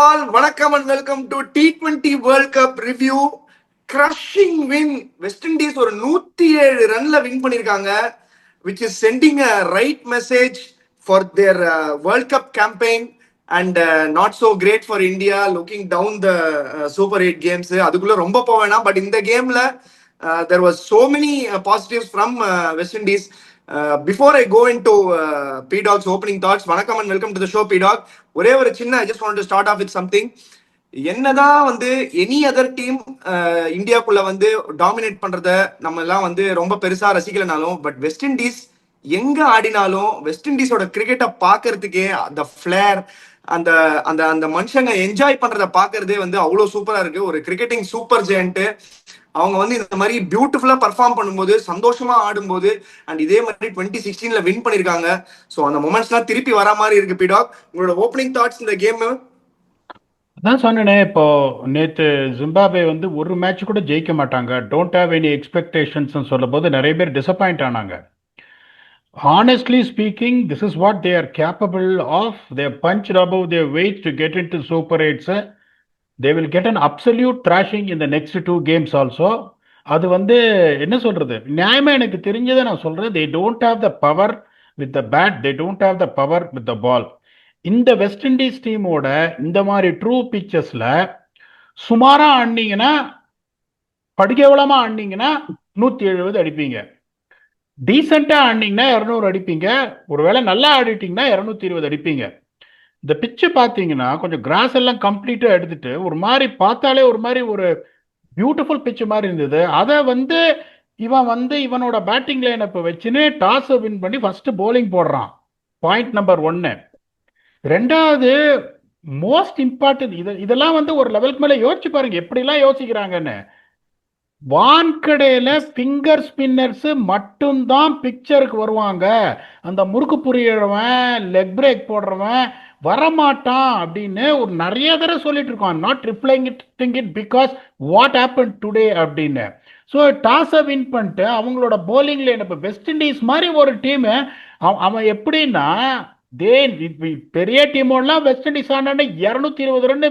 all, vanakkam and welcome to T20 World Cup review. Crushing win. West Indies ஒரு 107 ரன்ல win பண்ணிருக்காங்க, which is sending a right message for their World Cup campaign and not so great for India looking down the Super 8 games. அதுக்குள்ள ரொம்ப போவேனா, but இந்த கேம்ல there was so many positives from West Indies. Before I go into P-Dog's opening thoughts, vanakkam and welcome to the show, P-Dog. ஒரே ஒரு சின்ன, I just wanted to start off with something. என்னதான் வந்து any other team இந்தியாக்குள்ள வந்து dominate பண்றத நம்ம எல்லாம் வந்து ரொம்ப பெருசா ரசிக்கலனாலும், பட் வெஸ்ட் இண்டீஸ் எங்க ஆடினாலும் வெஸ்ட் இண்டீஸோட கிரிக்கெட்டை பாக்குறதுக்கே அந்த ஃபிளேர், அந்த அந்த அந்த மனுஷங்க என்ஜாய் பண்றத பாக்குறதே வந்து அவ்வளவு சூப்பரா இருக்கு. ஒரு கிரிக்கெட்டிங் சூப்பர் ஜெயண்ட். அவங்க வந்து இந்த மாதிரி பியூட்டிஃபுல்லா பர்ஃபார்ம் பண்ணும்போது, சந்தோஷமா ஆடும்போது, அண்ட் இதே மாதிரி 2016ல வின் பண்ணிருக்காங்க. ஸோ அந்த மொமெண்ட்ஸ்லாம் திருப்பி வர மாதிரி இருக்கு. P-Dog, உங்களோட ஓப்பனிங் தாட்ஸ் இந்த கேம்? அதான் சொன்னேனே, இப்போ நேற்று ஜிம்பாப்வே வந்து ஒரு மேட்ச் கூட ஜெயிக்க மாட்டாங்க, டோன்ட் ஹேவ் எனி எக்ஸ்பெக்டேஷன்ஸ் சொல்லும் போது நிறைய பேர் டிசப்பாயிண்ட் ஆனாங்க. Honestly speaking, this is what they are capable of. They punched above their weight to get into Super 8s. They will get an absolute thrashing in the next 2 games also. அது வந்து என்ன சொல்றது, நியாயமா எனக்கு தெரிஞ்சதை நான் சொல்றேன். They don't have the power with the bat, they don't have the power with the ball. இந்த வெஸ்ட் இண்டீஸ் டீமோட இந்த மாதிரி ட்ரூ பிச்சர்ஸ்ல சுமாரா ஆடினீங்கன்னா, படிக்கவலமா ஆடினீங்கன்னா 170 அடிப்பீங்க, டீசெண்டா ஆடினீங்கன்னா 200 அடிப்பீங்க, ஒருவேளை நல்லா ஆடிட்டீங்கன்னா 220 அடிப்பீங்க. இந்த பிச்சு பார்த்தீங்கன்னா கொஞ்சம் கிராஸ் எல்லாம் கம்ப்ளீட்டா எடுத்துட்டு ஒரு மாதிரி பார்த்தாலே ஒரு மாதிரி ஒரு பியூட்டிஃபுல் பிச்சு மாதிரி இருந்தது. அதை வந்து இவனோட பேட்டிங் லைன் இப்போ வச்சுன்னு டாஸை வின் பண்ணி ஃபர்ஸ்ட் போலிங் போடுறான். Point number 1. ரெண்டாவது மோஸ்ட் இம்பார்ட்டன்ட், இதெல்லாம் வந்து ஒரு லெவலுக்கு மேல யோசிச்சு பாருங்க எப்படிலாம் யோசிக்கிறாங்கன்னு. வான்கடையில ஃபிங்கர் ஸ்பின்னர்ஸ் மட்டும்தான் பிக்சருக்கு வருவாங்க, அந்த முறுக்கு புரியறவன் லெக் பிரேக் போடுறவன் வரமாட்டான் அப்படின்னு ஒரு நிறைய தடவை சொல்லிட்டு இருக்கோம். Not replying it because what happen today அப்படின்னு. ஸோ டாஸை வின் பண்ணிட்டு அவங்களோட போலிங்ல இப்போ வெஸ்ட் இண்டீஸ் மாதிரி ஒரு டீம், அவன் எப்படின்னா பெரிய டீமோடலாம் வெஸ்ட் இண்டீஸ் ஆனா 220 ரன்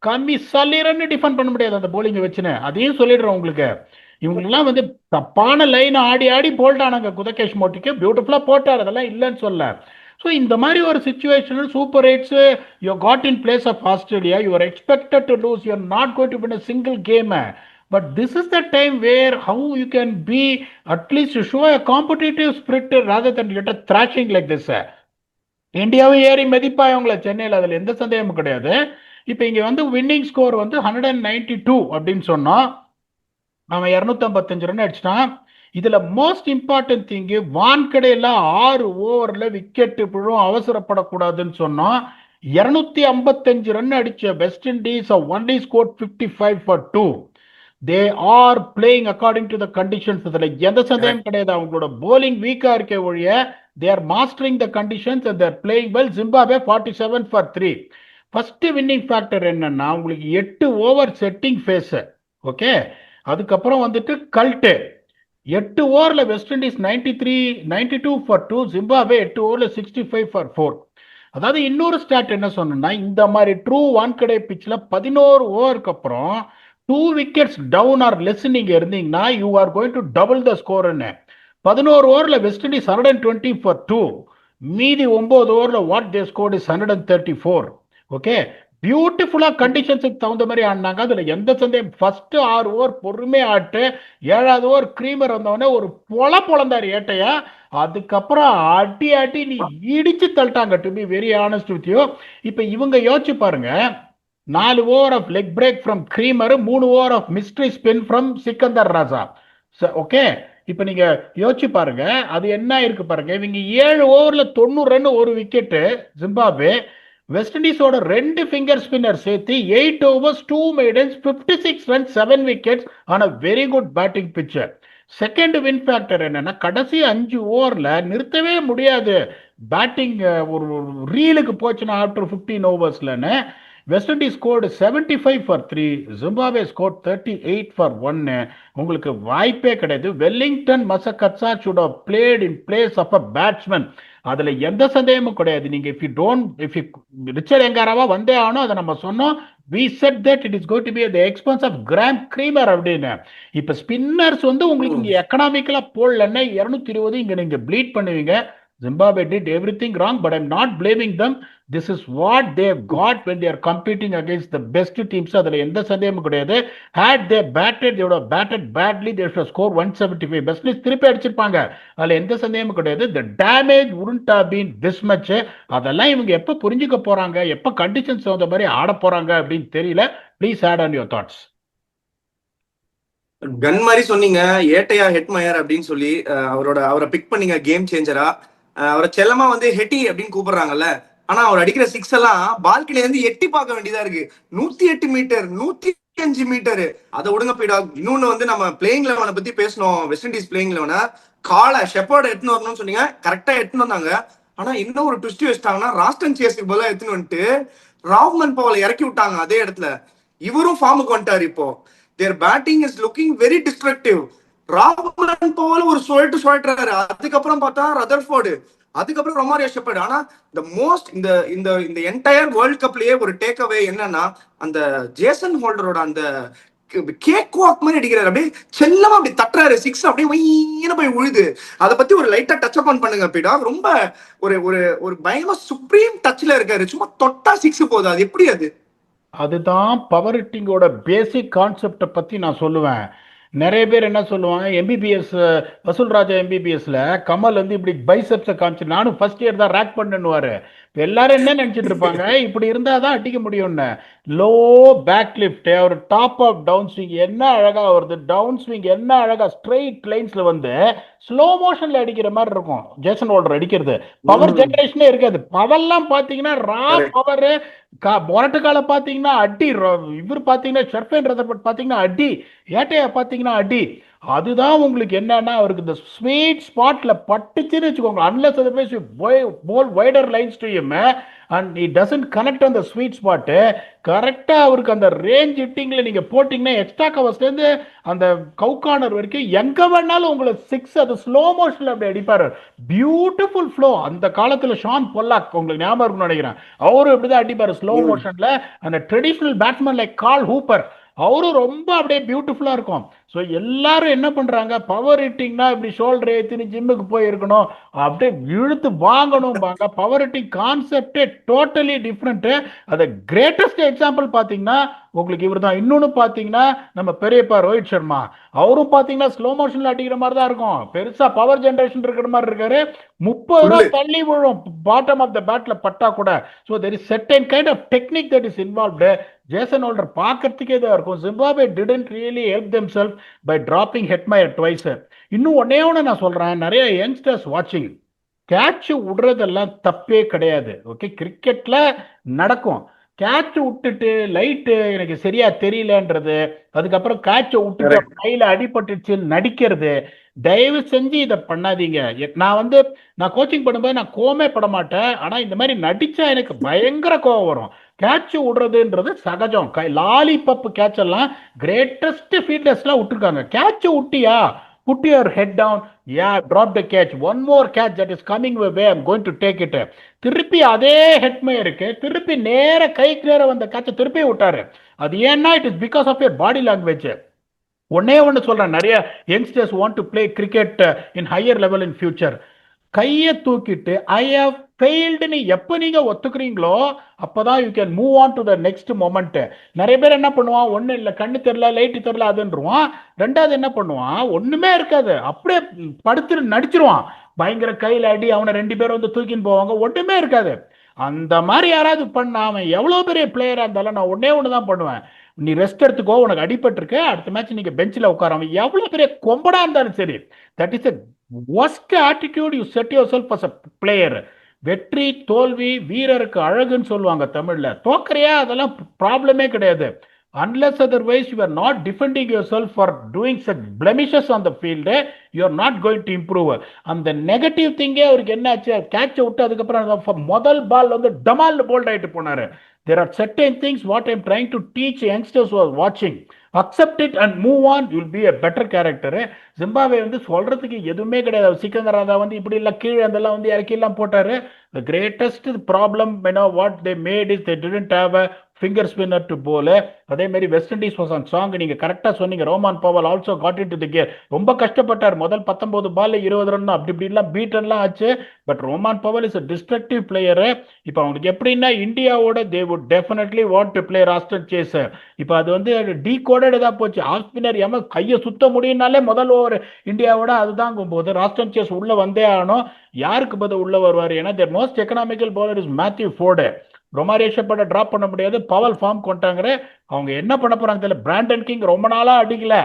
கம்மி சல்லிரன்னு டிஃபெண்ட் பண்ண முடியாது அந்த போலிங்கை வச்சுன்னு. அதையும் சொல்லிடுறோம் உங்களுக்கு. இவங்கெல்லாம் வந்து தப்பான லைன் ஆடி ஆடி போல்ட்டானாங்க. குதகேஷ் மோட்டிக்கு பியூட்டிஃபுல்லா போட்டார், அதெல்லாம் இல்லைன்னு சொல்ல. ஸோ இந்த மாதிரி ஒரு situation super 8s you got in place of Australia, you are expected to lose, you are not going to win a single game. But this is the time where how you can be at least show a competitive spirit rather than get a thrashing like this. இந்தியாவும் ஏறி மதிப்பாயவங்கள சென்னையில், அதில் எந்த சந்தேகமும் கிடையாது. இப்போ இங்கே வந்து வின்னிங் ஸ்கோர் வந்து 192 அப்படின்னு சொன்னோம், அவன் 255 ரன் அடிச்சிட்டான். இதில் மோஸ்ட் இம்பார்ட்டன்ட் திங்கு, வான்கடையில் 6 ஓவரில் விக்கெட்டு விழும், அவசரப்படக்கூடாதுன்னு சொன்னோம். 255 ரன் அடிச்ச west Indies only score 55 for 2. They are playing according to the conditions. அதில் எந்த சந்தேகம் கிடையாது. அவங்களோட போலிங் வீக்கா இருக்க ஒழிய they are mastering the conditions and they are playing well. Zimbabwe 47 for 3. First winning factor என்னன்னா, உங்களுக்கு 8 ஓவர் செட்டிங் ஃபேஸ். ஓகே, அதுக்கப்புறம் வந்துட்டு கல்ட்டு 8 ஓவரில் வெஸ்ட் இண்டீஸ் 92 for 2, ஜிம்பாப்வே 8 ஓவரில் 65 for 4. அதாவது இன்னொரு ஸ்டாட் என்ன சொன்னா, இந்த மாதிரி ட்ரூ வான்கடை பிச்சில் 11 ஓவருக்கு அப்புறம் 2 wickets டவுன் ஆர் லெஸ் நீங்க இருந்தீங்கன்னா you are going to double the ஸ்கோர்னு. 11 ஓவரில் வெஸ்ட் இண்டீஸ் 120 for 2, மீதி 9 ஓவரில் what they scored is 134. Okay, பியூட்டிஃபுல்லா கண்டிஷன்ஸுக்கு தகுந்த மாதிரி ஆடினாங்க, அதுல எந்த சந்தேகம். ஃபர்ஸ்ட் 6 ஓவர் பொறுமையா ஆட்டு, 7வது ஓவர் கிரீமர் வந்தவொடனே ஒரு பொழந்தாரு ஏட்டையா. அதுக்கப்புறம் அடி அடி நீ இடிச்சு தள்ளிட்டாங்க. To be very honest with you, இப்ப இவங்க யோசிச்சு பாருங்க, 4 over of leg break from Cremer, 3 over of mystery spin from Sikandar Raza. Okay, இப்ப நீங்க யோசிச்சு பாருங்க அது என்ன இருக்கு பாருங்க. இவங்க 7 ஓவர்ல 90 ரன், ஒரு விக்கெட்டு. ஜிம்பாப்வே வெஸ்ட் இண்டீஸோட 2 ஃபிங்கர் ஸ்பின்னர் சேர்த்து 8 overs 2 maidens 56 runs 7 wickets on a very good batting pitch. Second win factor என்னன்னா, கடைசி 5 ஓவர்ல நிறுத்தவே முடியாது பேட்டிங், ஒரு ரீலுக்கு போச்சுன்னா ஆஃப்டர் 15 ஓவர்ஸ்லன்னு West Indies scored 75 for 3, Zimbabwe scored 38 for 1. உங்களுக்கு வாய்ப்பே கிடையாது. Wellington Masakadza should have played in place of a batsman. அதுல எந்த சந்தேகமும் கிடையாது. நீங்க if you ரிச்சர்ட் எங்காராவா வந்தே ஆகணும், அதை நம்ம சொன்னோம். we said that it is going to be at the expense of Graham Creamer அப்படின்னு. இப்ப ஸ்பின்னர்ஸ் வந்து உங்களுக்கு இங்க எக்கனாமிக்கலா போடலன்னா 220 இங்க நீங்க ப்ளீட் பண்ணுவீங்க. Zimbabwe did everything wrong, but I'm not blaming them. This is what they've got when they are competing against the best teams. அதுல எந்த சந்தேகமும் கிடையாது. Had they batted, they would have batted badly. They should have scored 175. Best திருப்பி அடிச்சிருப்பாங்க. அதுல எந்த சந்தேகமும் கிடையாது. The damage wouldn't have been this much. அதெல்லாம் இவங்க எப்ப புரிஞ்சுக்க போறாங்க, எப்ப கண்டிஷன்ஸ் வந்த மாதிரி ஆட போறாங்க அப்படின்னு தெரியல. Please add on your thoughts. Gun மாதிரி சொன்னீங்க, ஏட்டையா ஹெட்மயர் அப்படின்னு சொல்லி அவரை பிக் பண்ணீங்க கேம் சேஞ்சரா. அவரை செல்லமா வந்து ஹெட்டி அப்படின்னு கூப்பிடுறாங்கல்ல. ஆனா அவர் அடிக்கிற சிக்ஸ் எல்லாம் பால்கனில இருந்து எட்டி பார்க்க வேண்டியதா இருக்கு. 108 மீட்டர், 105 மீட்டர். அதை விடுங்க போயிடா. இன்னொன்னு வந்து நம்ம பிளேயிங் லெவனை பத்தி பேசணும். வெஸ்ட் இண்டீஸ் பிளேயிங் லெவனை காலை ஷெப்பர்ட் எடுத்துன்னு வரணும்னு சொன்னீங்க, கரெக்டா எடுத்துன்னு வந்தாங்க. ஆனா இன்னும் ஒரு ட்விஸ்ட் வச்சிட்டாங்கன்னா, ராஸ்டன் சேஸுக்கு போல எடுத்துன்னு வந்துட்டு ராவ்மன் பவலை இறக்கி விட்டாங்க அதே இடத்துல. இவரும் ஃபார்முக்கு வந்துட்டாரு இப்போ. Their batting is looking very destructive. Rovman Powell ஒரு சுழட்டுறாரு. அதுக்கப்புறம் பார்த்தா ரதர்ஃபோர்டு, அதுக்கப்புறம் ரொமாரியோ ஷெப்பர்ட். ஆனா இந்த இந்த இந்த என்டையர் வேர்ல்ட் கப்லயே ஒரு டேக் அவே என்னன்னா, அந்த ஜேசன் ஹோல்டரோட அந்த கேக் வாக் மாதிரி அடிக்கிறாரு. அப்படியே செல்லமா அப்படி தட்டுறாரு, சிக்ஸ் அப்படியே வையின்னு போய் உழுது. அதை பத்தி ஒரு லைட்டா டச் அப் பண்ணுங்க பீடா. ரொம்ப ஒரு ஒரு ஒரு பயங்கர சுப்ரீம் டச்ல இருக்காரு. சும்மா தொட்டா சிக்ஸ் போகுது. அது எப்படி? அதுதான் பவர் ஹிட்டிங்கோட பேசிக் கான்செப்டை பத்தி நான் சொல்லுவேன். நிறைய பேர் என்ன சொல்லுவாங்க, எம்பிபிஎஸ் வசூல் ராஜா எம்பிபிஎஸ்ல கமல் வந்து இப்படி பைசெப்ஸை காமிச்சு, நானும் ஃபர்ஸ்ட் இயர் தான் ரேக் பண்ணுவாரு. எல்லாரும் என்ன நினைச்சிட்டு இருப்பாங்க, இப்படி இருந்தாதான் அடிக்க முடியும்னு. லோ பேக் லிஃப்ட், ஒரு டாப் ஆஃப் டவுன் ஸ்விங் என்ன அழகா வருது, டவுன் ஸ்விங் என்ன அழகா ஸ்ட்ரெயிட் லைன்ஸ்ல வந்து ஸ்லோ மோஷன்ல அடிக்கிற மாதிரி இருக்கும் ஜேசன் ஹோல்டர் அடிக்கிறது. பவர் ஜெனரேஷனே இருக்காது. பவர்லாம் பாத்தீங்கன்னா ரா பவர். மொரட்டுக்கால பாத்தீங்கன்னா அடி, இவர் பாத்தீங்கன்னா ஷெர்ஃபேன் ரதர்ஃபோர்ட் பாத்தீங்கன்னா அடி, ஏட்டையா பாத்தீங்கன்னா அடி. அதுதான் உங்களுக்கு என்னன்னா, அவருக்கு இந்த ஸ்வீட் ஸ்பாட்ல பட்டுச்சுன்னு வச்சுக்கோங்க. Unless otherwise ball wider lines to him and he doesn't connect on the sweet spot. கரெக்டா அவருக்கு அந்த ரேஞ்ச் ஹிட்டிங்ல நீங்க போட்டீங்கன்னா எக்ஸ்ட்ரா கவர்ஸ்ல இருந்து அந்த கவுகார்னர் வரைக்கும் எங்க வேணாலும் உங்களை சிக்ஸ் அது ஸ்லோ மோஷன்ல அப்படி அடிப்பாரு. Beautiful flow. அந்த காலத்துல ஷான் பொல்லாக் உங்களுக்கு ஞாபகம் இருக்கும்னு நினைக்கிறேன், அவரும் இப்படிதான் அடிப்பாரு ஸ்லோ மோஷன்ல. அந்த traditional batsman like Carl Hooper, அவரும் ரொம்ப அப்படியே பியூட்டிஃபுல்லா இருக்கும். ஸோ எல்லாரும் என்ன பண்றாங்க, பவர் ஹிட்டிங்னா இப்படி ஷோல்டர் ஏற்றினு ஜிம்முக்கு போயிருக்கணும், அப்படியே இழுத்து வாங்கணும் பாங்க. பவர் ஹிட்டிங் கான்செப்டே டோட்டலி டிஃப்ரெண்ட். அது கிரேட்டஸ்ட் எக்ஸாம்பிள் பாத்தீங்கன்னா உங்களுக்கு இவர் தான். இன்னொன்னு பாத்தீங்கன்னா நம்ம பெரியப்பா ரோஹித் சர்மா, அவரும் பாத்தீங்கன்னா ஸ்லோ மோஷன்ல அடிக்கிற மாதிரி தான் இருக்கும். பெருசா பவர் ஜெனரேஷன் இருக்கிற மாதிரி இருக்காரு. 30 ரூபா தள்ளி விழும் பாட்டம் ஆஃப் த பேட்ல பட்டா கூட. So there is certain kind of technique that is involved. Jason Holder பார்க்கறதுக்கே தான் இருக்கும். Zimbabwe didn't really help themselves by dropping Hetmeyer twice. இன்னும் ஒன்னே ஒன்று நான் சொல்றேன், நிறைய யங்ஸ்டர்ஸ் வாட்சிங், கேட்ச் விடுறதெல்லாம் தப்பே கிடையாது. ஓகே, கிரிக்கெட்ல நடக்கும். கேட்ச் விட்டுட்டு லைட்டு எனக்கு சரியா தெரியலன்றது, அதுக்கப்புறம் கேட்சை விட்டுட்டு கையில அடிபட்டுச்சு நடிக்கிறது, தயவு செஞ்சு இதை பண்ணாதீங்க. நான் கோச்சிங் பண்ணும்போது நான் கோவமே பட மாட்டேன். ஆனா இந்த மாதிரி நடிச்சா எனக்கு பயங்கர கோவம் வரும். கேட்ச் விடுறதுன்றது சகஜம். லாலிபப் கேட்ச் எல்லாம் கிரேட்டஸ்ட் ஃபீல்டர்ஸ்லாம் விட்டுருக்காங்க. கேட்ச் விட்டியா, put your head down, yeah, drop the catch, one more catch that is coming my way, I'm going to take it. திருப்பி அதே ஹெட்மேயருக்கு திருப்பி நேர கைக்கு நேர வந்த கேட்சை திருப்பி விட்டாரு. அது ஏன்னா it is because of your body language. ஒன்னே ஒன்று சொல்றேன், நிறைய youngsters want to play cricket in higher level in future. கையை தூக்கிட்டு ஐ ஹவ் ஃபெயில்டுன்னு எப்போ நீங்க ஒத்துக்கிறீங்களோ அப்பதான் you can move on to the next moment. நிறைய பேர் என்ன பண்ணுவான், ஒன்றும் இல்லை கண்ணு தெரியல லைட்டு தெரியல அதுன்றான். ரெண்டாவது என்ன பண்ணுவான், ஒண்ணுமே இருக்காது அப்படியே படுத்து நடிச்சிருவான். பயங்கர கையில் அடி, அவனை 2 பேரும் வந்து தூக்கின்னு போவாங்க, ஒன்றுமே இருக்காது. அந்த மாதிரி யாராவது பண்ண, அவன் எவ்வளோ பெரிய பிளேயராக இருந்தாலும் நான் ஒன்னே ஒன்று தான் பண்ணுவேன், நீ ரெஸ்ட் எடுத்துக்கோ, உனக்கு அடிபட்டிருக்கு, அடுத்த மேட்ச் நீங்க பெஞ்சில் உட்கார. அவன் எவ்வளவு பெரிய கொம்படா இருந்தாலும் சரி, that is a worst attitude you set yourself as a player. வெற்றி தோல்வி வீரருக்கு அழகுன்னு சொல்லுவாங்க தமிழ்ல. தோக்கறியா அதெல்லாம் ப்ராப்ளமே கிடையாது. unless otherwise you are not defending yourself for doing such blemishes on the field, you are not going to improve. அந்த நெகட்டிவ் திங்கே அவருக்கு என்ன ஆச்சு, கேட்ச விட்டு அதுக்கப்புறம் முதல் பால் வந்து டமால் போல்ட் ஆயிட்டு போனாரு. There are certain things what I'm trying to teach youngsters who are watching. Accept it and move on, you will be a better character. Zimbabwe வந்து சொல்றதுக்கு எதுவுமே கிடையாது. சிக்கந்தர் ராதா வந்து இப்படி இல்லை கீழே அதெல்லாம் வந்து இறக்கிலாம் போட்டாரு. The greatest problem, what they made is they didn't have a finger spinner to bowl. அதே மாதிரி West Indies was on song. நீங்க கரெக்டா சொன்னீங்க. Rovman Powell also got into the game. ரொம்ப கஷ்டப்பட்டார். முதல் 19 பால்ல 20 ரன் அப்படி இப்படிலாம் பீட் எல்லாம் ஆச்சு. But Rovman Powell is a destructive player. இப்போ அவங்களுக்கு எப்படின்னா இந்தியாவோட they would definitely want to play Roston Chase. இப்போ அது வந்து டீகோடட் தான் போச்சு. ஆஃப் ஸ்பின்னர் கையை சுத்த முடியும்னாலே முதல் ஓவர் இந்தியாவோட அதுதான் போது ராஸ்டன் சேஸ் உள்ள வந்தே ஆகணும். யாருக்கு பதில் உள்ள வருவார்? ஏன்னா their most economical bowler is Matthew Ford. ரொமாரேஷப்பட டிராப் பண்ண முடியாது. பவல் ஃபார்ம் கொண்டாங்க. அவங்க என்ன பண்ண போறாங்க தெரியல. பிராண்டன் கிங் ரொம்ப நாளா அடிக்கல.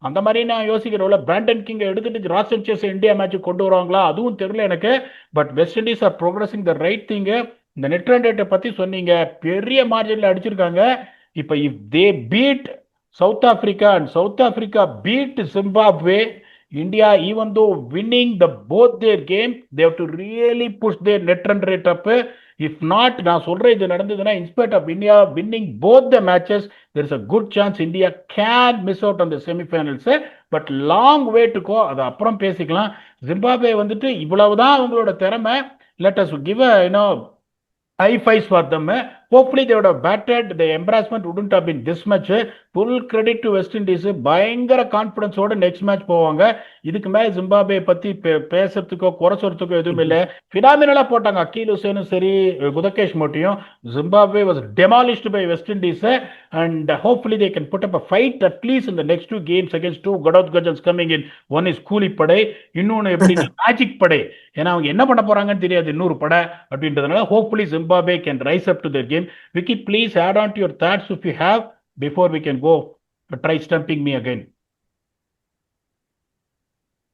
அந்த மாதிரி நான் யோசிக்கிறோம்ல, பிராண்டன் கிங் எடுத்துட்டு ராஸ்டன் சேஸ் இந்தியா மேட்ச் கொண்டு வருவாங்களா அதுவும் தெரியல எனக்கு. But West Indies are progressing the right thing. இந்த நெட் ரன் ரேட்டை பத்தி சொன்னீங்க, பெரிய மார்ஜின்ல அடிச்சிருக்காங்க. இப்போ if they beat South Africa and South Africa beat Zimbabwe, India, even though winning both their game, they have to really push their net run rate up. If not, நான் சொல்றேன், இது நடந்ததுன்னா instead of India winning both the matches, there is a good chance India can miss out on the semi-finals. But long way to go. அது அப்புறம் பேசிக்கலாம். Zimbabwe வந்துட்டு இவ்வளவுதான் அவங்களோட திறமை. Let us give a high fives for them. Hopefully they would have batted. The embarrassment wouldn't have been this much. Full credit to West Indies. பயங்கர confidence ஓட next match போவாங்க. இதுக்கு மேல ஜிம்பாப்வே பத்தி பேசுறதுக்கோ குறை சொல்றதுக்கோ எதுவும் இல்லை. பினாமினலா போட்டாங்க அக்கீல் ஹுசேனும் சரி குதகேஷ் மோட்டியும். Zimbabwe was demolished by West Indies and hopefully they can put up a fight at least in the next two games against two Godot Gajals coming in. One is கூலி படை, இன்னொன்னு எப்படி magic படை. ஏன்னா அவங்க என்ன பண்ண போறாங்கன்னு தெரியாது இன்னொரு படை அப்படின்றதுனால hopefully Zimbabwe can rise up to their game. Vicky, please add on to your thoughts if you have before we can go try stumping me again.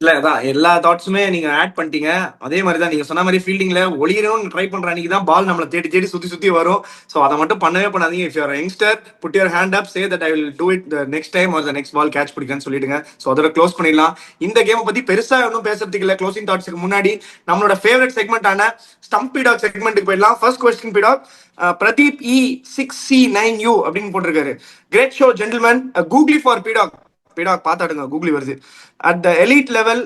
இல்ல அதான் எல்லா தாட்ஸுமே நீங்க ஆட் பண்ணிட்டீங்க. அதே மாதிரி தான் நீங்க சொன்ன மாதிரி ஃபீல்டிங்ல ஒளியணும்னு ட்ரை பண்ற அன்னைக்கு தான் பால் நம்மளை தேடி தேடி சுத்தி வரும். ஸோ அதை மட்டும் பண்ணவே பண்ணாதீங்க. If your youngster put your hand up, say that I will do it the next time or the next ball catch பிடிக்கன்னு சொல்லிடுங்க. ஸோ அதோட க்ளோஸ் பண்ணிடலாம். இந்த கேமை பத்தி பெருசா ஒன்றும் பேசுறதுக்கு இல்லை. க்ளோசிங் தாட்ஸ்க்கு முன்னாடி நம்மளோட ஃபேவரட் செக்மெண்டான ஸ்டம்ப் பிடாக் செக்மெண்ட்டுக்கு போயிடலாம். ஃபர்ஸ்ட் கொஸ்டின் பிடாக் பிரதீப் E6C9U அப்படின்னு போட்டிருக்காரு. Great show gentleman, googly for பிடாக். பிடாக் பார்த்தாடுங்க, கூகுளி வருது. At the elite level,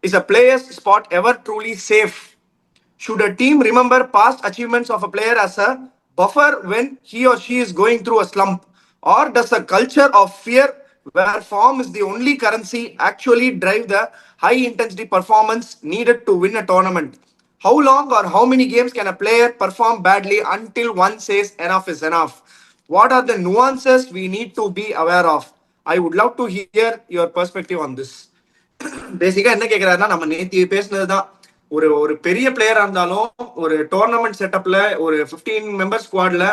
is a player's spot ever truly safe? Should a team remember past achievements of a player as a buffer when he or she is going through a slump? Or does a culture of fear where form is the only currency actually drive the high intensity performance needed to win a tournament? How long or how many games can a player perform badly until one says enough is enough? What are the nuances we need to be aware of? I would love to hear your perspective on this. பேசிக்கா என்ன கேட்கிறாருன்னா, நம்ம நேற்று பேசினதுதான். ஒரு பெரிய பிளேயரா இருந்தாலும் ஒரு tournament செட்டப்ல ஒரு 15 மெம்பர் ஸ்குவாட்ல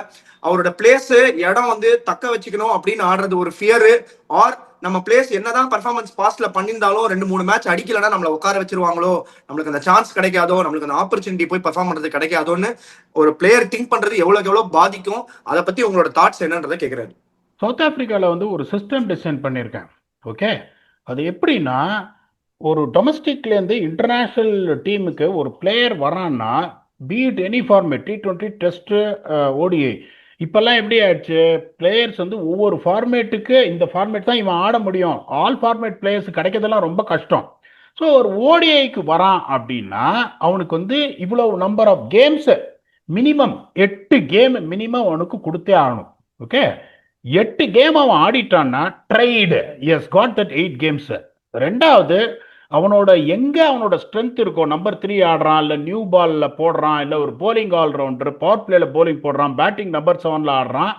அவரோட பிளேஸ் இடம் வந்து தக்க வச்சுக்கணும் அப்படின்னு ஆடுறது ஒரு ஃபியரு. ஆர் நம்ம பிளேஸ் என்னதான் பர்ஃபார்மன்ஸ் பாஸ்ட்ல பண்ணியிருந்தாலும் 2-3 மேட்ச் அடிக்கலன்னா நம்மளை உட்கார வச்சிருவாங்களோ, நம்மளுக்கு அந்த சான்ஸ் கிடைக்காதோ, நம்மளுக்கு அந்த ஆப்பர்ச்சுனிட்டி போய் பர்ஃபார்ம் பண்றது கிடைக்காதோன்னு ஒரு பிளேயர் திங்க் பண்றது எவ்வளவு பாதிக்கும். அதை பத்தி உங்களோட தாட்ஸ் என்னன்றதை கேட்கிறாரு. சவுத் ஆப்பிரிக்காவில் வந்து ஒரு சிஸ்டம் டிசைன் பண்ணியிருக்கேன். ஓகே, அது எப்படின்னா, ஒரு டொமஸ்டிக்லேருந்து இன்டர்நேஷ்னல் டீமுக்கு ஒரு பிளேயர் வரான்னா, beat any format, T20, test, ODI, இப்போல்லாம் எப்படி ஆயிடுச்சு, பிளேயர்ஸ் வந்து ஒவ்வொரு ஃபார்மேட்டுக்கு இந்த ஃபார்மேட் தான் இவன் ஆட முடியும். ஆல் ஃபார்மேட் பிளேயர்ஸ் கிடைக்கிறதெல்லாம் ரொம்ப கஷ்டம். ஸோ ஒரு ODIக்கு வரான் அப்படின்னா அவனுக்கு வந்து இவ்வளோ number of games minimum 8 game minimum அவனுக்கு கொடுத்தே ஆகணும். ஓகே, 8 கேம் அவன் ஆடிட்டான்னா tried, yes got that 8 games. ரெண்டாவது, அவனோட அவனோட ஸ்ட்ரென்த் இருக்கும். நம்பர் 3 ஆடுறான், இல்லை நியூ பால்ல போடுறான், இல்லை ஒரு போலிங் ஆல்ரவுண்டர் பவர் பிளேல போலிங் போடுறான், பேட்டிங் நம்பர் 7ல ஆடுறான்.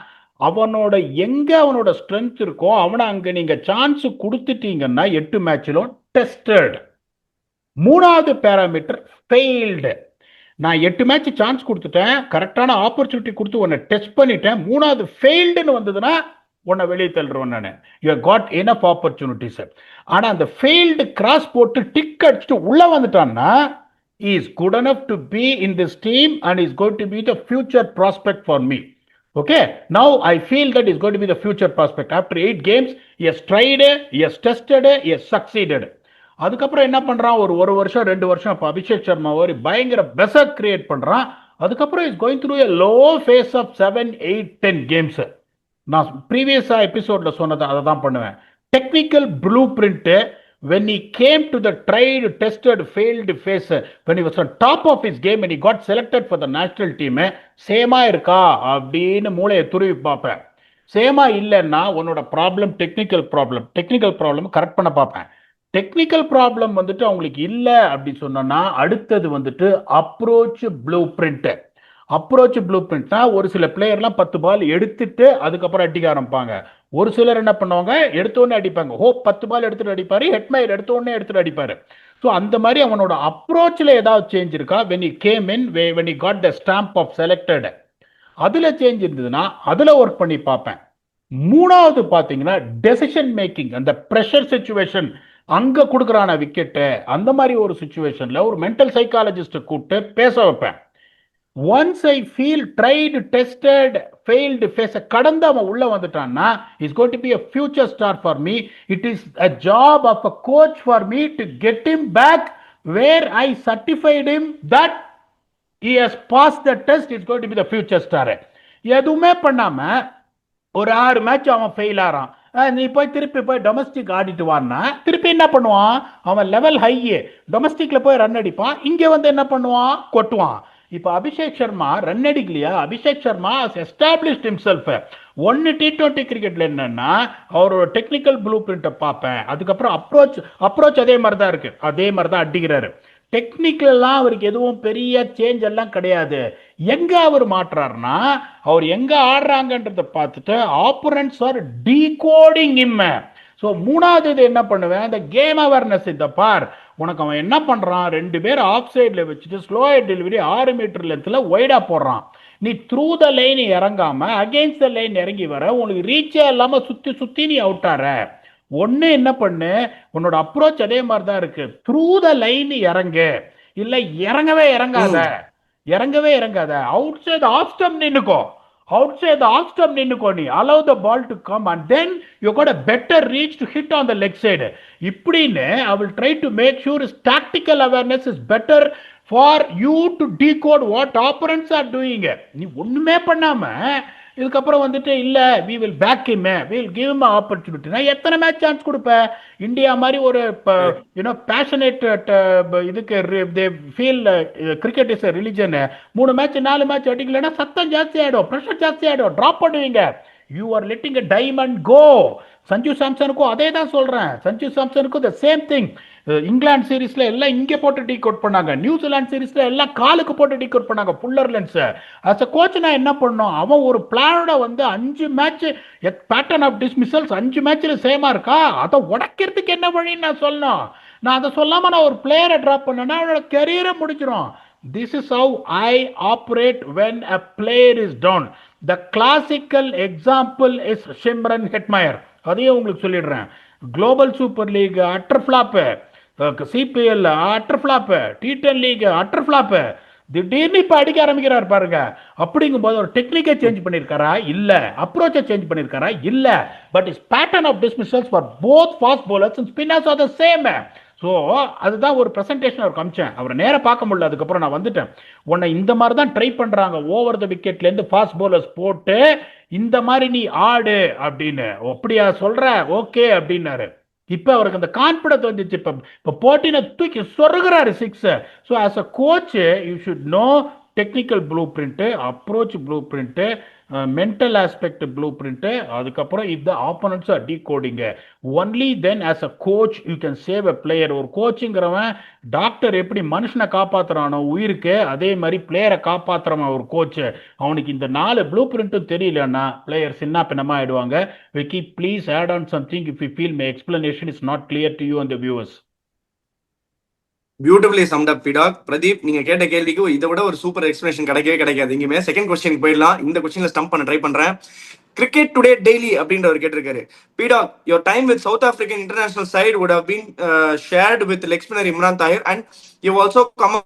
அவனோட ஸ்ட்ரென்த் இருக்கோ அவனை அங்கே நீங்கள் சான்ஸ் கொடுத்துட்டீங்கன்னா 8 மேட்சிலும் டெஸ்டட். மூணாவது பேராமீட்டர் ஃபெயில்டு. நான் 8 மேட்ச் சான்ஸ் கொடுத்துட்டேன், கரெக்டான ஆப்பர்ச்சுனிட்டி கொடுத்து உன்னை டெஸ்ட் பண்ணிட்டேன், மூணாவது ஃபெயில்டுன்னு வந்ததுன்னா உன்னை வெளியே தள்ளுறோம் நான். You got enough opportunities. ஆனால் அந்த ஃபெயில்டு கிராஸ் போட்டு டிக் அடிச்சுட்டு உள்ளே வந்துட்டான்னா is good enough to be in this team and is going to be the future prospect for me. Okay, now I feel that is going to be the future prospect. After 8 games, he has tried, he has tested, he has succeeded. அதுக்கப்புறம் என்ன பண்றான், ஒரு வருஷம் 2 வருஷம் இப்போ அபிஷேக் சர்மா ஒரு பயங்கர பெசட் create பண்றான். அதுக்கப்புறம் is going through a low phase of 7, 8, 10 games. நான் ப்ரீவியஸா எபிசோட்ல சொன்னதை அதை தான் பண்ணுவேன். Technical blueprint when he came to the tried, tested, failed phase, when he was on top of his game and he got selected for the national team, சேமா இருக்கா அப்படின்னு மூளையை துருவி பார்ப்பேன். சேமா இல்லைன்னா உன்னோட ப்ராப்ளம் டெக்னிக்கல் ப்ராப்ளம் கரெக்ட் பண்ண பார்ப்பேன். டெக்னிக்கல் ப்ராப்ளம் வந்துட்டு அவங்களுக்கு இல்லை அப்படின்னு சொன்னோன்னா அடுத்தது வந்துட்டு அப்ரோச் ப்ளூ பிரிண்ட்னா ஒரு சில பிளேயர்லாம் 10 பால் எடுத்துட்டு அதுக்கப்புறம் அடிக்க ஆரம்பிப்பாங்க. ஒரு சிலர் என்ன பண்ணுவாங்க, எடுத்தோடனே அடிப்பாங்க. 10 பால் எடுத்துட்டு அடிப்பாரு, ஹெட்மயர் எடுத்தோடனே எடுத்துட்டு அடிப்பாரு. ஸோ அந்த மாதிரி அவனோட அப்ரோச்சில் ஏதாவது சேஞ்ச் இருக்கா, when he came in, when he got the stamp of selected, அதில் சேஞ்ச் இருந்ததுன்னா அதில் ஒர்க் பண்ணி பார்ப்பேன். மூணாவது பார்த்தீங்கன்னா டெசிஷன் மேக்கிங், அந்த ப்ரெஷர் சுச்சுவேஷன் அங்கே கொடுக்குறான விக்கெட்டு, அந்த மாதிரி ஒரு சுச்சுவேஷனில் ஒரு மென்டல் சைக்காலஜிஸ்ட்டை கூப்பிட்டு பேச வைப்பேன். once I feel tried, tested, failed phase கடந்து அவன் உள்ள வந்துட்டான்னா is going to be a future star for me. It is a job of a coach for me to get him back where I certified him that he has passed the test. Is going to be the future star. எதுவுமே பண்ணாம ஒரு 6 match அவன் fail ஆறான், நீ திருப்பி போய் domestic ஆடிட்டு வான்னா திருப்பி என்ன பண்ணுவான், அவன் லெவல் ஹை, டொமஸ்டிக்ல போய் ரன் அடிப்பான், இங்க வந்து என்ன பண்ணுவான், கொட்டுவான். இப்போ அபிஷேக் சர்மா ரன் அடிக்கலையா, அபிஷேக் சர்மா எஸ்டாப்ளிஷ்ட் ஹிம்செல்ஃப். ஒன்னு T20 கிரிக்கெட்ல என்னன்னா அவரோட டெக்னிக்கல் ப்ளூ பிரிண்ட்டை பார்ப்பேன். அதுக்கப்புறம் அப்ரோச் அதே மாதிரி தான் இருக்கு, அதே மாதிரி தான் அடிக்கிறாரு. டெக்னிக்கல்லாம் அவருக்கு எதுவும் பெரிய சேஞ்ச் எல்லாம் கிடையாது. எங்க அவர் மாற்றாருன்னா அவர் எங்க ஆடுறாங்கன்றத பார்த்துட்டு ஆப்போனன்ட்ஸ் ஆர் டீகோடிங் ஹிம். ஸோ மூணாவது இது என்ன பண்ணுவேன், இந்த கேம் அவேர்னஸ். இந்த பார், உனக்கு அவன் என்ன பண்றான், 2 பேர் ஆஃப் சைட்ல வச்சுட்டு ஸ்லோயர் டெலிவரி 6 மீட்டர் லென்த்ல ஒய்டா போடுறான். நீ த்ரூ த லைன் இறங்காம அகெயின்ஸ்ட் த லைன் இறங்கி வர, உங்களுக்கு ரீச்சே இல்லாம சுத்தி நீ அவுட் ஆற. ஒன்னு என்ன பண்ணு, உன்னோட அப்ரோச் அதே மாதிரி தான் இருக்கு, த்ரூ த லைன் இறங்கு, இல்ல இறங்கவே இறங்காத, அவுட் சைட் ஆஃப் ஸ்டம்ப் நின்னுக்கோ, நீ allow the ball to come and then you got a better reach to hit on the leg side. இப்படின்னு I will try to make sure his tactical awareness is better for you to decode what opponents are doing. நீ ஒண்ணுமே பண்ணாம இதுக்கப்புறம் வந்துட்டு இல்ல we will back him, we will give him an opportunity. நான் எத்தனை match chance கொடுப்பேன்? India மாதிரி ஒரு பேஷனேட் இதுக்கு they feel cricket is a religion. 3 match 4 match அடிக்கலன்னா சத்தம் ஜாஸ்தி ஆயிடும், பிரஷர் ஜாஸ்தி ஆயிடும், டிராப் பண்ணுவீங்க. You are letting a diamond go. Sanju சாம்சனுக்கும் அதே தான் சொல்றேன். Sanju சாம்சனுக்கும் the same thing. England சீரீஸ்ல எல்லாம் இங்க போட்டு டீ கோட் பண்ணாங்க, நியூசிலாந்து சீரீஸ்ல எல்லாம் காலுக்கு போட்டு டீ கோட் பண்ணாங்க புல்லர் லென்ஸ். அஸ் அ கோச் நான் என்ன பண்ணோம், அவன் ஒரு பிளானோட வந்து 5 மேட்ச் பேட்டர்ன் ஆஃப் டிஸ்மிசல்ஸ் 5 மேட்ச்ல சேமா இருக்கா, அதை உடைக்கிறதுக்கு என்ன வழின்னு நான் சொல்லணும். நான் அதை சொல்லாம நான் ஒரு பிளேயரை டிராப் பண்ணேன்னா அவனோட கரியரை முடிச்சிடும். This is how I operate when a player is down. The classical example is Shimron Hetmyer. அதையும் உங்களுக்கு சொல்லிடுறேன். Global super league utter flop, CPL utter flop, T10 league utter flop. திடீர்னு இப்ப அடிக்க ஆரம்பிக்கிறார் பாருங்க. அப்படிங்கும் போது ஒரு டெக்னிக்கை சேஞ்ச் பண்ணிருக்காரா இல்ல, அப்ரோச்சை சேஞ்ச் பண்ணிருக்காரா இல்ல, but is pattern of dismissals for both fast bowlers and spinners are the same. So அதுதான் ஒரு ப்ரெசன்டேஷன் அவர் காமிச்சேன். அவரை நேராக பார்க்க முடியல, அதுக்கப்புறம் நான் வந்துட்டேன். உன்னை இந்த மாதிரி தான் ட்ரை பண்றாங்க, ஓவர் த விக்கெட்லேருந்து ஃபாஸ்ட் பவுலர்ஸ் போட்டு இந்த மாதிரி நீ ஆடு அப்படின்னு. அப்படியா சொல்ற, ஓகே அப்படின்னாரு. இப்ப அவருக்கு அந்த கான்பிடன்ஸ் வந்துச்சு. இப்ப போட்டின தூக்கி சொருகிறாரு 6. So as a coach you should know technical blueprint, approach blueprint, mental aspect blueprint, அதுக்கப்புறம் இந்த opponents are decoding. Only then as a coach you can save a player. ஒரு கோச்சுங்கிறவன் doctor எப்படி மனுஷனை காப்பாத்துறானோ உயிருக்கு, அதே மாதிரி பிளேயரை காப்பாத்துறவன் ஒரு கோச். அவனுக்கு இந்த 4 ப்ளூ பிரிண்ட்டும் தெரியலன்னா பிளேயர் சின்ன பின்னமா ஆயிடுவாங்க. Vicky, please add on something if you feel my explanation is not clear to you and the viewers. Beautifully summed up பிடாக். பிரதீப், நீங்க கேட்ட கேள்விக்கு இதை விட ஒரு சூப்பர் எக்ஸ்பிளனேஷன் கிடைக்காது இங்கேயுமே. செகண்ட் கொஸ்டின் போயிடலாம். இந்த கொஸ்டின்ல ஸ்டம்ப் பண்ண ட்ரை பண்றேன். கிரிக்கெட் டுடே டெய்லி அப்படின்றவர் கேட்டிருக்காரு, பிடாக், your time with South African international side would have been shared with leg spinner Imran Tahir and you've also come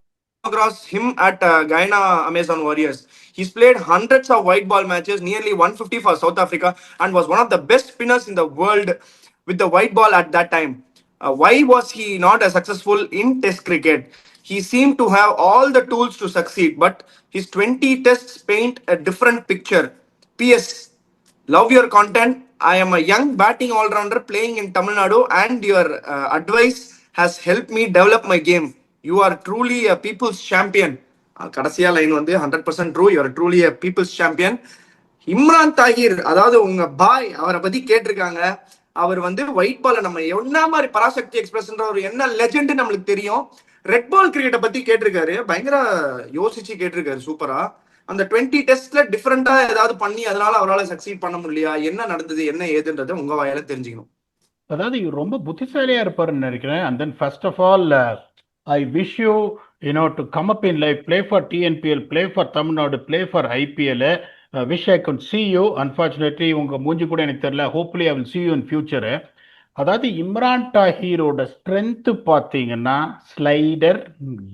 across him at Guyana Amazon Warriors. He's played hundreds of white ball matches, nearly 150 for South Africa, and was one of the best spinners in the world with the white ball at that time. Why was he not as successful in Test cricket? He seemed to have all the tools to succeed, but his 20 tests paint a different picture. P.S. Love your content. I am a young batting all rounder playing in Tamil Nadu, and your advice has helped me develop my game. You are truly a people's champion. கடைசியா line வந்து 100% true. You're truly a people's champion. Imran Tahir, அதாவது உங்க பாய், அவரை பத்தி கேட்டிருக்காங்க. அவர் வந்து white பால நம்ம என்ன மாதிரி பராசக்தி எக்ஸ்பிரஸ்ன்ற ஒரு என்ன லெஜெண்ட் நம்மளுக்கு தெரியும். ரெட் பால் கிரிக்கெட்டை பத்தி கேட்டிருக்காரு. பயங்கர யோசிச்சு கேட்டிருக்காரு. சூப்பரா. அந்த 20 டெஸ்ட்ல டிஃபரெண்டா ஏதாவது பண்ணி அதனால அவரால் சக்சீட் பண்ண முடியலையா, என்ன நடந்தது, என்ன ஏதுன்றதை உங்க வாயால தெரிஞ்சுக்கணும். அதாவது இவர் ரொம்ப புத்திசாலியா இருப்பாருன்னு நினைக்கிறேன். And then first of all I wish you to come up in life, play for TNPL, play for Tamil Nadu, play for IPL. Wish I good see you. Unfortunately உங்க மூஞ்சி கூட எனக்கு தெரியல. Hopefully I will see you in future. அதாவது இம்ரான் தாஹீரோட strength பார்த்தீங்கன்னா slider,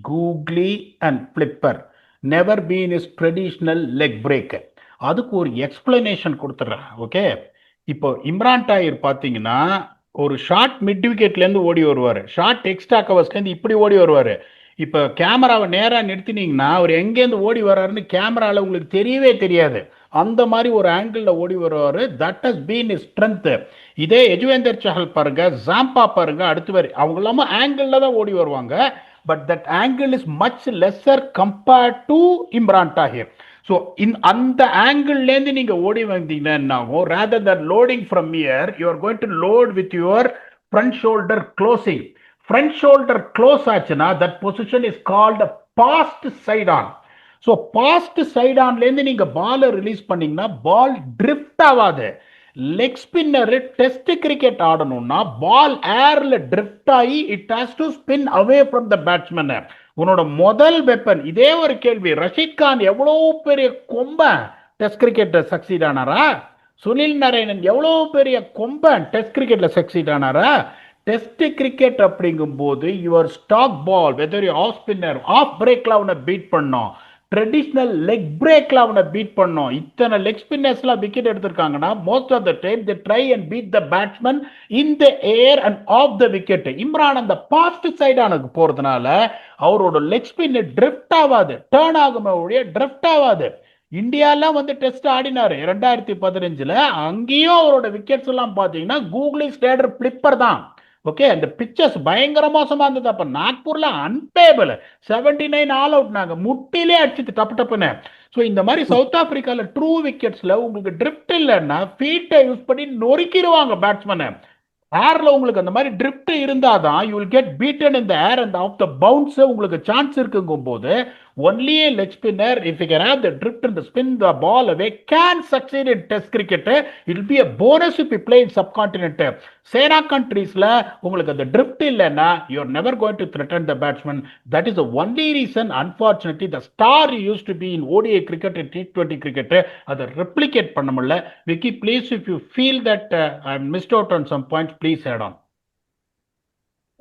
googly and flipper. Never been is traditional leg breaker. அதுக்கு ஒரு எக்ஸ்பிளனேஷன் கொடுத்துட்றேன். ஓகே, இப்போ இம்ரான் தாஹிர் பார்த்தீங்கன்னா ஒரு ஷார்ட் மிட் விக்கெட்லேருந்து ஓடி வருவார், ஷார்ட் எக்ஸ்ட்ரா கவர்ஸ்லேருந்து இப்படி ஓடி வருவார். இப்போ கேமராவை நேராக நிறுத்தினீங்கன்னா அவர் எங்கேருந்து ஓடி வர்றாருன்னு கேமராவில் உங்களுக்கு தெரியவே தெரியாது. அந்த மாதிரி ஒரு ஆங்கிளில் ஓடி வருவார். That has been is strength. இதே யஜுவேந்தர் சஹல் பாருங்க, ஜாம்பா பாருங்க, அடுத்து வரை அவங்க எல்லாமே ஆங்கிளில் தான் ஓடி வருவாங்க. But that angle is much lesser compared to Imran Tahir. So அந்த ஆங்கிள்லேருந்து நீங்கள் ஓடி வந்தீங்கன்னா என்ன ஆகும்? Rather than loading from ear, you are going to load with your front shoulder closing. Front shoulder close ஆச்சுன்னா that position is called fast side on. So fast side ஆன்லேருந்து நீங்கள் பாலை ரிலீஸ் பண்ணீங்கன்னா பால் ட்ரிஃப்ட் ஆகாது. Leg spinner test cricket ஆடணும்னா ball ஏர்ல drift ஆகி it has to spin away from the batsman. உன்னோட முதல் வெப்பன். இதே ஒரு கேள்வி, ரஷீத் கான் எவ்வளோ பெரிய கொம்பன் டெஸ்ட் கிரிக்கெட்ல சக்சீட் ஆனாரா? சுனில் நரேனன் எவ்வளோ பெரிய கொம்பன் டெஸ்ட் கிரிக்கெட்ல சக்சீட் ஆனாரா? டெஸ்ட் கிரிக்கெட் அப்படிங்கும் போது your stock ball, whether off spinner, off பிரேக்ல அவனை பீட் பண்ணோம், ட்ரெடிஷ்னல் லெக் பிரேக்ல அவனை பீட் பண்ணோம். இத்தனை லெக் ஸ்பின்னர்ஸ்லாம் விக்கெட் எடுத்திருக்காங்கன்னா most of the time they try and beat the batsman in the air and off the wicket. Imran அந்த பாஸ்ட் சைடானுக்கு போறதுனால அவரோட லெக் ஸ்பின் ட்ரிஃப்ட் ஆகாது, டேர்ன் ஆகுமே ஒழிய ட்ரிஃப்ட் ஆகாது. இந்தியாலாம் வந்து டெஸ்ட் ஆடினாரு 2015. அங்கேயும் அவரோட விக்கெட்ஸ் எல்லாம் பார்த்தீங்கன்னா கூகுளி ஸ்லேடர் பிளிப்பர் தான். ஓகே, அந்த பிக்சர்ஸ் பயங்கர மோசமா இருந்தது. அப்ப நாக்பூர்ல அன்பேபிள் 79 ஆல் அவுட், நாங்க முட்டிலே அடிச்சுட்டு டப்பு டப்புன்னு. ஸோ இந்த மாதிரி சவுத் ஆப்பிரிக்கால ட்ரூ விக்கெட்ஸ்ல உங்களுக்கு ட்ரிஃப்ட் இல்லைன்னா ஃபீட்டை யூஸ் பண்ணி நொறுக்கிடுவாங்க பேட்ஸ்மேனை. ஏர்ல உங்களுக்கு அந்த மாதிரி ட்ரிஃப்ட் இருந்தாதான் you will get beaten in the air and off the bounce உங்களுக்கு சான்ஸ் இருக்குங்கும் போது only a leg spinner, if he can have the drift and the spin the ball away, can succeed in test cricket. It will be a bonus if you play in subcontinent. சேனா கண்ட்ரீஸ்ல உங்களுக்கு அந்த drift இல்லைன்னா you are never going to threaten the batsman. That is the only reason, unfortunately, the star used to be in ODI cricket and T20 cricket. அதை replicate பண்ண முடியல. Vicky, please, if you feel that I missed out on some points, please add on.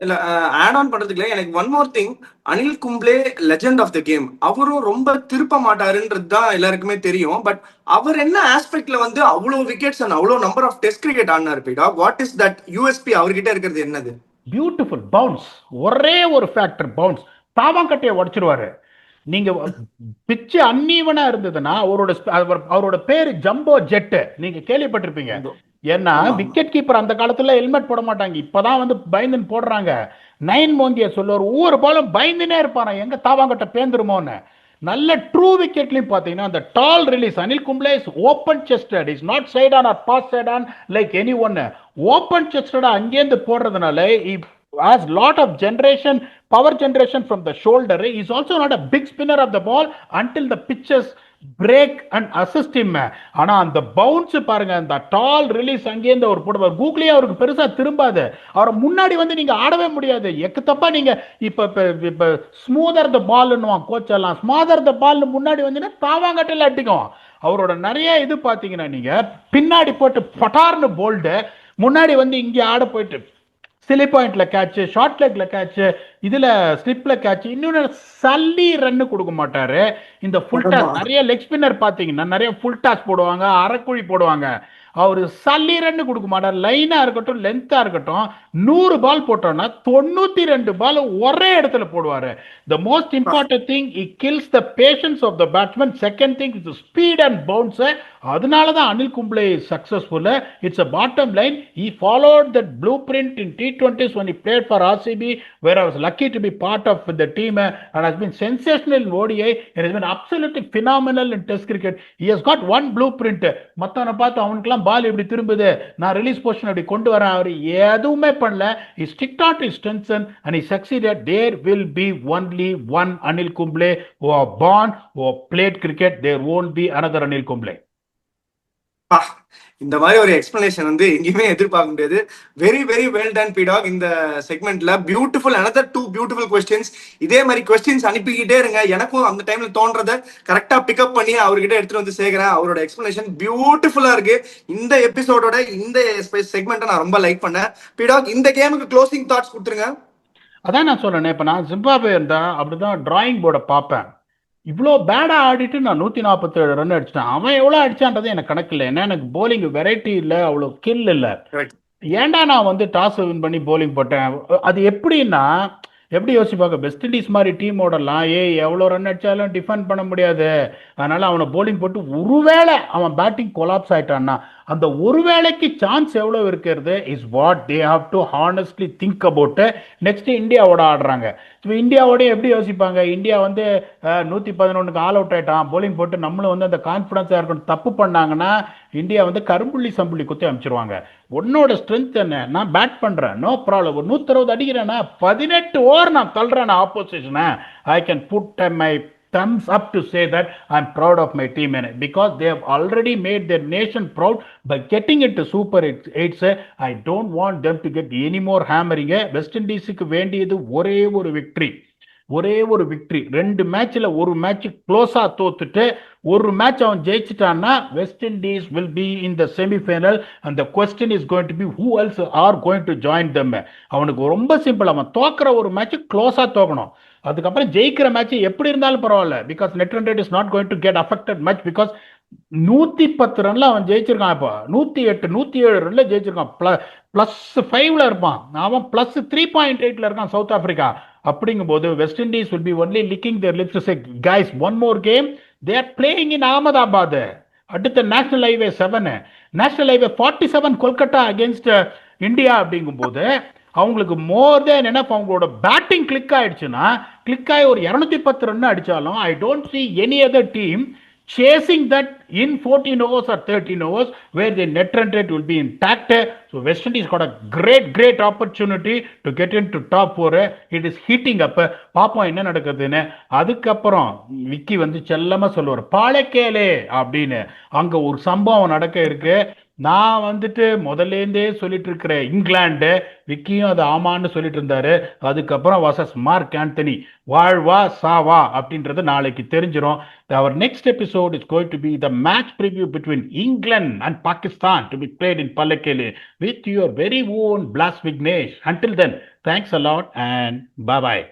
இல்ல, add on பண்றதுக்குல எனக்கு one more thing. Anil Kumble legend of the game. அவரும் ரொம்ப திருப்ப மாட்டாருன்றது தான் எல்லாருக்குமே தெரியும். பட் அவர் என்ன ஆஸ்பெக்ட்ல வந்து அவ்வளவு விக்கெட்ஸ் அண்ட் அவ்வளவு நம்பர் ஆஃப் டெஸ்ட் கிரிக்கெட் ஆடினார் பீடா? வாட் இஸ் தட் யூஎஸ்பி அவர்கிட்ட இருக்கிறது என்னது? Beautiful bounce. ஒரே ஒரு ஃபேக்டர் பவுன்ஸ். தாவாங்கட்டையை உடைச்சிருவாரு. நீங்க பிச்சு அன்னீவனா இருந்ததுன்னா அவரோட பேரு ஜம்போ ஜெட், நீங்க கேள்விப்பட்டிருப்பீங்க. ஏன்னா விக்கெட் கீப்பர் அந்த காலத்துல ஹெல்மெட் போட மாட்டாங்க, இப்பதான் வந்து பயந்துன்னு போடுறாங்க. நயன் மோங்கிய சொல்லுவார், ஒவ்வொரு பாலும் பயந்துனே இருப்பாங்க, எங்க தாவாங்கட்ட பேந்துருமோன்னு. நல்ல ட்ரூ விக்கெட்லயும் பாத்தீங்கன்னா அந்த tall release. Anil Kumble is open chested, is not side on or fast side on like any one. Open செஸ்டடா அங்கேருந்து போடுறதுனால has lot of power generation from the shoulder. He is also not a big spinner of the ball until the pitches break and assist him. ஆனா அந்த bounce பாருங்க, அந்த tall release அங்கேருந்து அவர் போடுவார். கூகுளே அவருக்கு பெருசா திரும்பாது. அவரை முன்னாடி வந்து நீங்க ஆடவே முடியாது. எக்கு தப்பா நீங்க இப்ப ஸ்மூதர் த பால்னுவான் கோச் எல்லாம். ஸ்மூதர் த பால் முன்னாடி வந்து தாவாங்கட்டில் அடிக்கும். அவரோட நிறைய இது பாத்தீங்கன்னா நீங்க பின்னாடி போட்டு பட்டார்னு போல்டு, முன்னாடி வந்து இங்கே ஆட போயிட்டு சிலி பாயிண்ட்ல கேட்ச், ஷார்ட் லெக்ல கேட்ச், இதுல ஸ்லிப்ல கேட்ச். இன்னொன்னு சல்லி ரன்னு கொடுக்க மாட்டாரு. இந்த ஃபுல் ஆமா. டாஸ் நிறைய லெக் ஸ்பின்னர் பாத்தீங்கன்னா நிறைய ஃபுல் டாஸ் போடுவாங்க, அரைக்குழி போடுவாங்க. அவரு சல்லி ரன்னு கொடுக்க மாட்டார். லைனா இருக்கட்டும், லென்த்தா இருக்கட்டும், 100 பால் போட்டோம்னா 92 பால் ஒரே இடத்துல போடுவாரு. The most important thing, he kills the patience of the batsman. Second thing is the speed and bounce. அதனால தான் Anil Kumble is successful. It's a bottom line. He followed that blueprint in T20s when he played for RCB, where I was lucky to be part of the team, and has been sensational in ODI. It has been absolutely phenomenal in Test cricket. He has got one blueprint. மத்தவனை பார்த்து அவனுக்குலாம் பால் எப்படி திரும்புது, நான் release position அப்படி கொண்டு வரேன், அவர் எதுவுமே பண்ணல. He sticked out his strengths and he succeeded. There will be only one Anil Kumble who are born, who have played cricket. There won't be another Anil Kumble. பா, இந்த மாதிரி ஒரு எக்ஸ்பிளனேஷன் வந்து எங்கேயுமே எதிர்பார்க்க முடியாது. வெரி வெரி வெல் டன் பிடாக். இந்த செக்மெண்ட்ல பியூட்டிஃபுல், அனதர் 2 பியூட்டிஃபுல் கொஸ்டின்ஸ். இதே மாதிரி கொஸ்டின்ஸ் அனுப்பிக்கிட்டே இருங்க. எனக்கும் அந்த டைம்ல தோன்றதை கரெக்டா பிக்கப் பண்ணி அவர்கிட்ட எடுத்துட்டு வந்து சேர்க்கிறேன். அவரோட எக்ஸ்பிளனேஷன் பியூட்டிஃபுல்லா இருக்கு. இந்த எபிசோடோட இந்த செக்மெண்ட்டை நான் ரொம்ப லைக் பண்ணேன். பிடாக், இந்த கேமுக்கு க்ளோசிங் தாட்ஸ் கொடுத்துருங்க. அதான் நான் சொல்றேன், இப்ப நான் ஜிம்பாப்வே இருந்தா அப்படிதான் டிராயிங் போர்டை பார்ப்பேன். இவ்வளோ பேடா ஆடிட்டு நான் 147 ரன் அடிச்சிட்டேன். அவன் எவ்வளோ அடிச்சான்றது எனக்கு கணக்கு இல்லை. ஏன்னா எனக்கு போலிங் வெரைட்டி இல்லை, அவ்வளோ கில் இல்லை. ஏன்டா நான் வந்து டாஸ் வின் பண்ணி போலிங் போட்டேன்? அது எப்படின்னா, எப்படி யோசிப்பாங்க, வெஸ்ட் இண்டீஸ் மாதிரி டீமோடலாம் எவ்வளோ ரன் அடிச்சாலும் டிஃபெண்ட் பண்ண முடியாது, அதனால அவனை போலிங் போட்டு ஒருவேளை அவன் பேட்டிங் கொலாப்ஸ் ஆயிட்டான்னா அந்த ஒருவேளைக்கு சான்ஸ் எவ்வளோ இருக்கிறது is what they have to honestly think about. Next இந்தியாவோட ஆடுறாங்க. இப்போ இந்தியாவோட எப்படி யோசிப்பாங்க, இந்தியா வந்து 111க்கு ஆல் அவுட் ஆயிட்டான், போலிங் போட்டு நம்மளும் வந்து அந்த கான்ஃபிடன்ஸாக இருக்கணும், தப்பு பண்ணாங்கன்னா இந்தியா வந்து கரும்புள்ளி சம்புள்ளி குத்தி அமைச்சிருவாங்க. உன்னோட ஸ்ட்ரென்த் என்ன, நான் பேட் பண்றேன், நோ ப்ராப்ளம், ஒரு 160 அடிக்கிறேன்னா 18 ஓவர் நான் தள்ளுறேன் ஆப்போசிஷனை, I can put my thumbs up to say that I'm proud of my team in it, because they have already made their nation proud by getting into Super 8s. I don't want them to get any more hammering. West இண்டீஸுக்கு வேண்டியது ஒரே ஒரு victory, ஒரே ஒரு victory. 2 மேட்ச்ல ஒரு match க்ளோஸா தோத்துட்டு ஒரு மேட்ச் அவன் ஜெயிச்சிட்டான்னா West Indies will be in the semifinal. அந்த question is going to be who else are going to join them. அவனுக்கு ரொம்ப சிம்பிள், அவன் தோக்குற ஒரு மேட்ச் க்ளோஸா தோக்கணும், அதுக்கப்புறம் ஜெயிக்கிற மேட்ச் எப்படி இருந்தாலும் பரவாயில்ல, because net run rate is not going to get affected much, because 110 ரன்ல அவன் ஜெயிச்சிருக்கான். இப்போ 108 107 ரன்ல ஜெயிச்சிருக்கான். +5ல இருப்பான், அவன் +3.8ல இருக்கான் சவுத் ஆப்பிரிக்கா. அப்படிங்கும் போது west Indies will be only licking their lips to say, guys, one more game. They are playing in Ahmedabad. அடுத்த national highway 7, national highway 47 Kolkata against India. அப்படிங்கும் போது அவங்களுக்கு மோர் தேன் எனஃப். அவங்களோட பேட்டிங் கிளிக் ஆயிடுச்சுன்னா, கிளிக் ஆகி ஒரு 210 ரன் அடிச்சாலும் I don't see any other team chasing that in 14 overs or 13 overs where the net run rate will be intact. So West Indies got a great opportunity to get into top 4. It is heating up. பாப்போம் என்ன நடக்குதுன்னு. அதுக்கப்புறம் விக்கி வந்து செல்லமா சொல்லுவார், பாலக்கேலே அப்படின்னு. அங்க ஒரு சம்பவம் நடக்க இருக்கு. நான் வந்துட்டு முதல்லேருந்தே சொல்லிட்டு இருக்கிற இங்கிலாந்து, விக்கியும் அது ஆமான்னு சொல்லிட்டு இருந்தாரு. அதுக்கப்புறம் வர்சஸ் மார்க் ஆண்டனி, வாழ்வா சாவா அப்படின்றது நாளைக்கு தெரிஞ்சிடும். Our next episode is going to be the match preview between England and Pakistan to be played in Pallekele with your very own Blas Vignesh. Until then, thanks a lot and bye-bye.